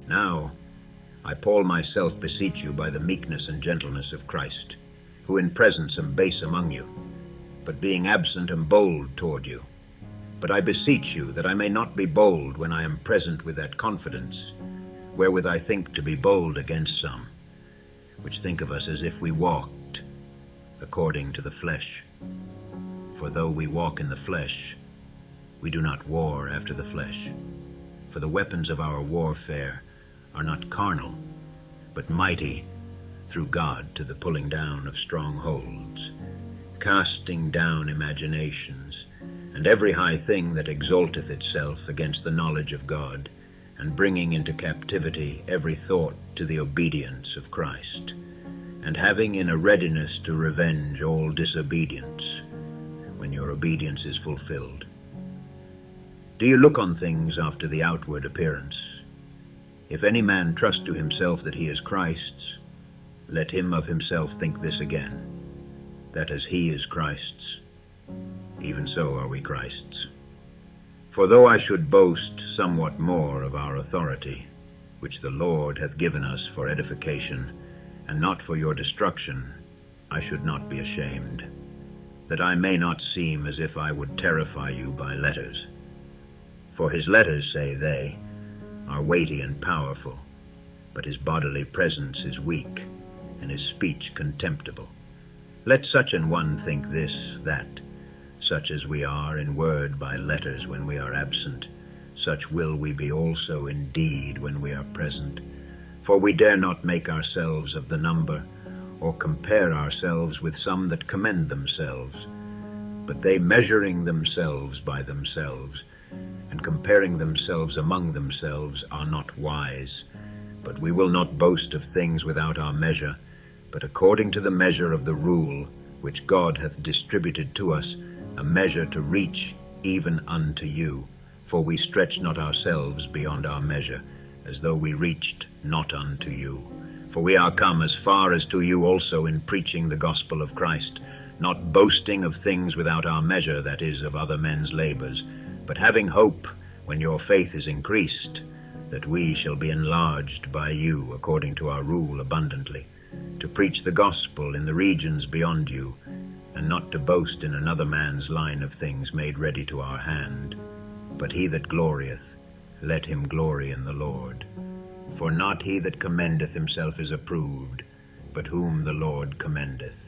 Now, I, Paul, myself beseech you by the meekness and gentleness of Christ, who in presence am base among you, but being absent am bold toward you. But I beseech you that I may not be bold when I am present with that confidence, wherewith I think to be bold against some, which think of us as if we walked according to the flesh. For though we walk in the flesh, we do not war after the flesh. For the weapons of our warfare are not carnal, but mighty through God to the pulling down of strongholds, casting down imaginations, and every high thing that exalteth itself against the knowledge of God, and bringing into captivity every thought to the obedience of Christ, and having in a readiness to revenge all disobedience, when your obedience is fulfilled. Do you look on things after the outward appearance? If any man trust to himself that he is Christ's, let him of himself think this again, that as he is Christ's, even so are we Christ's. For though I should boast somewhat more of our authority, which the Lord hath given us for edification, and not for your destruction, I should not be ashamed, that I may not seem as if I would terrify you by letters. For his letters, say they, are weighty and powerful, but his bodily presence is weak, and his speech contemptible. Let such an one think this, that, such as we are in word by letters when we are absent, such will we be also in deed when we are present. For we dare not make ourselves of the number, or compare ourselves with some that commend themselves, but they measuring themselves by themselves, and comparing themselves among themselves, are not wise. But we will not boast of things without our measure, but according to the measure of the rule which God hath distributed to us, a measure to reach even unto you. For we stretch not ourselves beyond our measure, as though we reached not unto you. For we are come as far as to you also in preaching the gospel of Christ, not boasting of things without our measure, that is, of other men's labors, but having hope, when your faith is increased, that we shall be enlarged by you according to our rule abundantly, to preach the gospel in the regions beyond you, and not to boast in another man's line of things made ready to our hand. But he that glorieth, let him glory in the Lord. For not he that commendeth himself is approved, but whom the Lord commendeth.